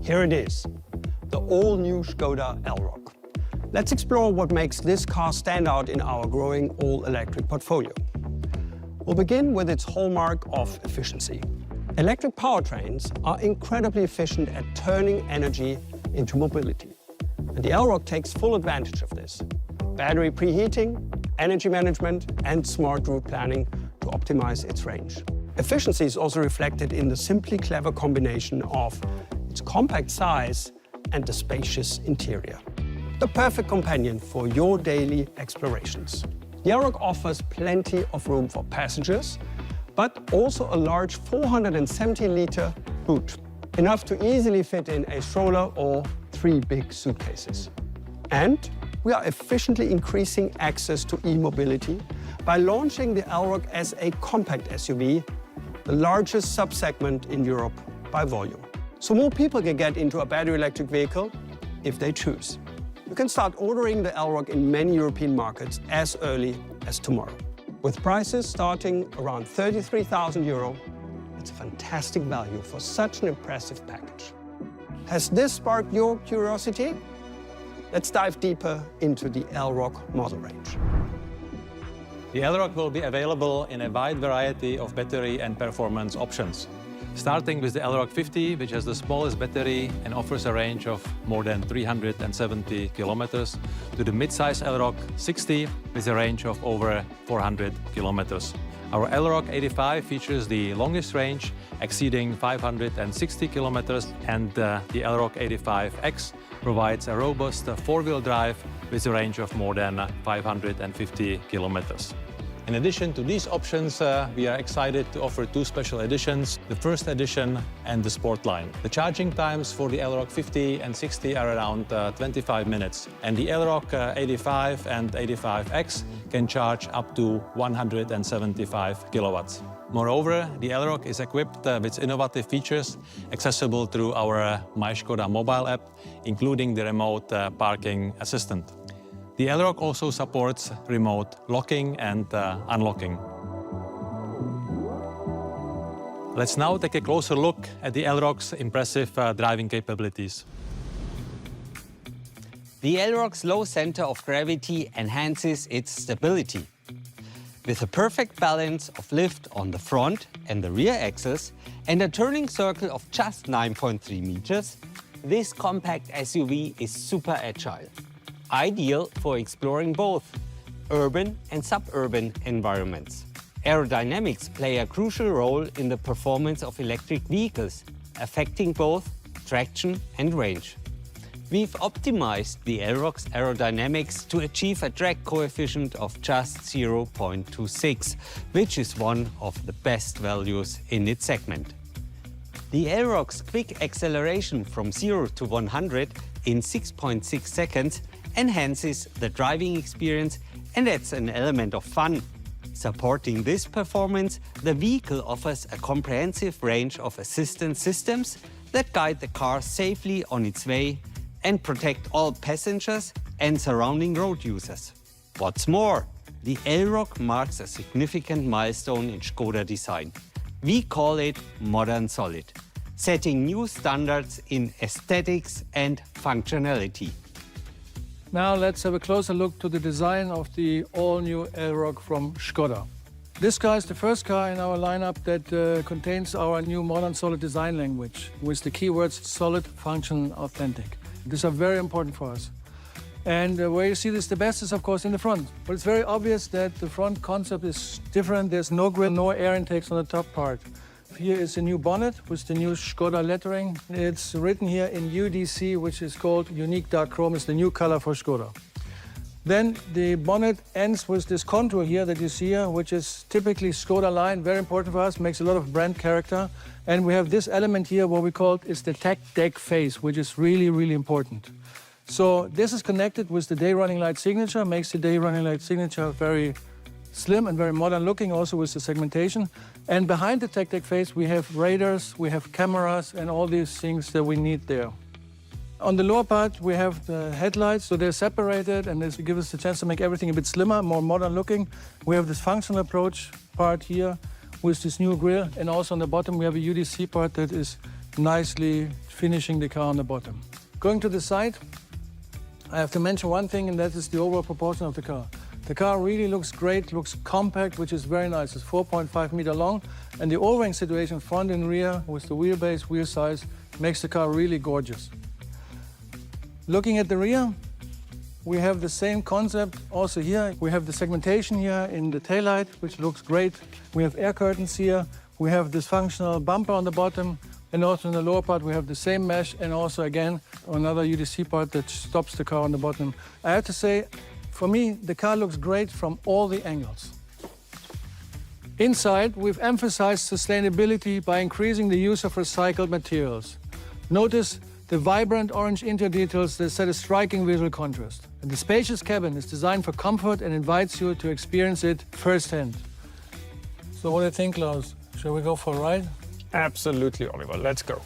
Here it is, the all-new Skoda Elroq. Let's explore what makes this car stand out in our growing all-electric portfolio. We'll begin with its hallmark of efficiency. Electric powertrains are incredibly efficient at turning energy into mobility. And the Elroq takes full advantage of this. Battery preheating, energy management, and smart route planning to optimize its range. Efficiency is also reflected in the simply clever combination of its compact size and the spacious interior. The perfect companion for your daily explorations. The Elroq offers plenty of room for passengers, but also a large 470-liter boot, enough to easily fit in a stroller or 3 big suitcases. And we are efficiently increasing access to e-mobility by launching the Elroq as a compact SUV, the largest subsegment in Europe by volume. So more people can get into a battery electric vehicle if they choose. You can start ordering the Elroq in many European markets as early as tomorrow. With prices starting around €33,000, it's a fantastic value for such an impressive package. Has this sparked your curiosity? Let's dive deeper into the Elroq model range. The Elroq will be available in a wide variety of battery and performance options. Starting with the Elroq 50, which has the smallest battery and offers a range of more than 370 kilometers, to the mid-size Elroq 60 with a range of over 400 kilometers. Our Elroq 85 features the longest range, exceeding 560 kilometers, and the Elroq 85X provides a robust four-wheel drive with a range of more than 550 kilometers. In addition to these options, we are excited to offer 2 special editions, the first edition and the Sport line. The charging times for the Elroq 50 and 60 are around 25 minutes, and the Elroq 85 and 85X can charge up to 175 kilowatts. Moreover, the Elroq is equipped with innovative features accessible through our My Skoda mobile app, including the remote parking assistant. The Elroq also supports remote locking and unlocking. Let's now take a closer look at the Elroq's impressive driving capabilities. The Elroq's low center of gravity enhances its stability. With a perfect balance of lift on the front and the rear axles and a turning circle of just 9.3 meters, this compact SUV is super agile. Ideal for exploring both urban and suburban environments. Aerodynamics play a crucial role in the performance of electric vehicles, affecting both traction and range. We've optimized the Elroq's aerodynamics to achieve a drag coefficient of just 0.26, which is one of the best values in its segment. The Elroq's quick acceleration from 0 to 100 in 6.6 seconds enhances the driving experience and adds an element of fun. Supporting this performance, the vehicle offers a comprehensive range of assistance systems that guide the car safely on its way and protect all passengers and surrounding road users. What's more, the Elroq marks a significant milestone in Skoda design. We call it modern solid, setting new standards in aesthetics and functionality. Now let's have a closer look to the design of the all-new Elroq from Skoda. This car is the first car in our lineup that contains our new modern solid design language with the keywords solid, function, authentic. These are very important for us. And where you see this the best is, of course, in the front. But it's very obvious that the front concept is different. There's no grille, no air intakes on the top part. Here is a new bonnet with the new Skoda lettering. It's written here in UDC, which is called Unique Dark Chrome. It's the new color for Skoda. Then the bonnet ends with this contour here that you see here, which is typically Skoda line, very important for us, makes a lot of brand character. And we have this element here, what we call is the tech deck face, which is really, really important. So this is connected with the day running light signature, makes the day running light signature very slim and very modern looking, also with the segmentation. And behind the tech deck face, we have radars, we have cameras, and all these things that we need there. On the lower part, we have the headlights, so they're separated, and this gives us the chance to make everything a bit slimmer, more modern looking. We have this functional approach part here with this new grille, and also on the bottom we have a UDC part that is nicely finishing the car on the bottom. Going to the side, I have to mention one thing, and that is the overall proportion of the car. The car really looks great, looks compact, which is very nice. It's 4.5 meter long, and the all-ring situation, front and rear, with the wheelbase, wheel size, makes the car really gorgeous. Looking at the rear, we have the same concept also here. We have the segmentation here in the taillight, which looks great. We have air curtains here. We have this functional bumper on the bottom, and also in the lower part we have the same mesh, and also again another UDC part that stops the car on the bottom. I have to say, for me, the car looks great from all the angles. Inside, we've emphasized sustainability by increasing the use of recycled materials. Notice the vibrant orange interior details that set a striking visual contrast. And the spacious cabin is designed for comfort and invites you to experience it firsthand. So what do you think, Klaus? Shall we go for a ride? Absolutely, Oliver. Let's go.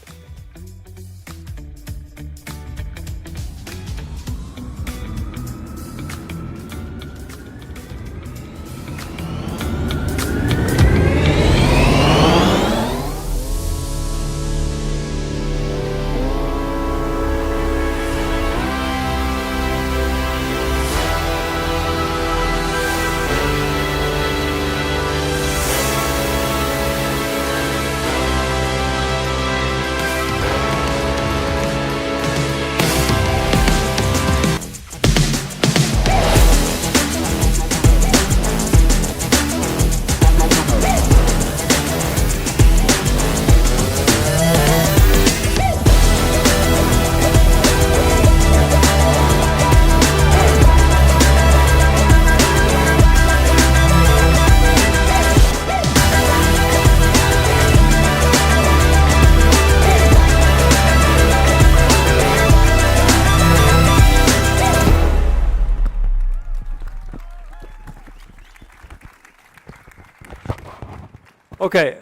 Okay,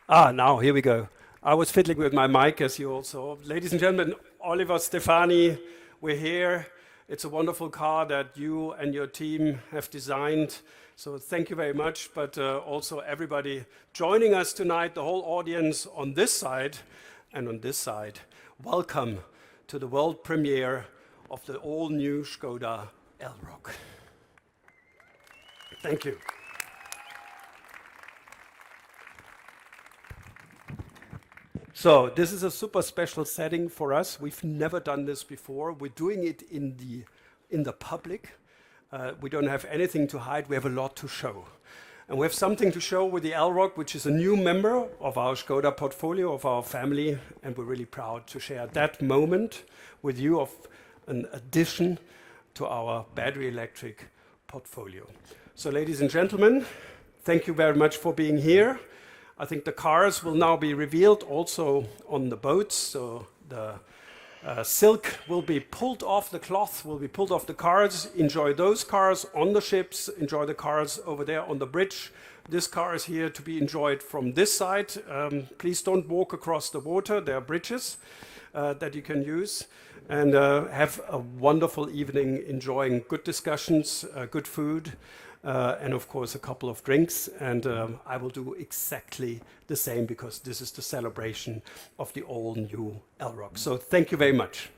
now here we go. I was fiddling with my mic, as you all saw. Ladies and gentlemen, Oliver Stefani, we're here. It's a wonderful car that you and your team have designed. So thank you very much, but also everybody joining us tonight, the whole audience on this side and on this side. Welcome to the world premiere of the all-new Skoda Elroq. Thank you. So this is a super special setting for us. We've never done this before. We're doing it in the public. We don't have anything to hide. We have a lot to show. And we have something to show with the Elroq, which is a new member of our Skoda portfolio, of our family. And we're really proud to share that moment with you of an addition to our battery electric portfolio. So ladies and gentlemen, thank you very much for being here. I think the cars will now be revealed also on the boats. So the silk will be pulled off, the cloth will be pulled off the cars. Enjoy those cars on the ships. Enjoy the cars over there on the bridge. This car is here to be enjoyed from this side. Please don't walk across the water. There are bridges that you can use. And have a wonderful evening enjoying good discussions, good food. And of course a couple of drinks, and I will do exactly the same because this is the celebration of the all-new Elroq. So thank you very much.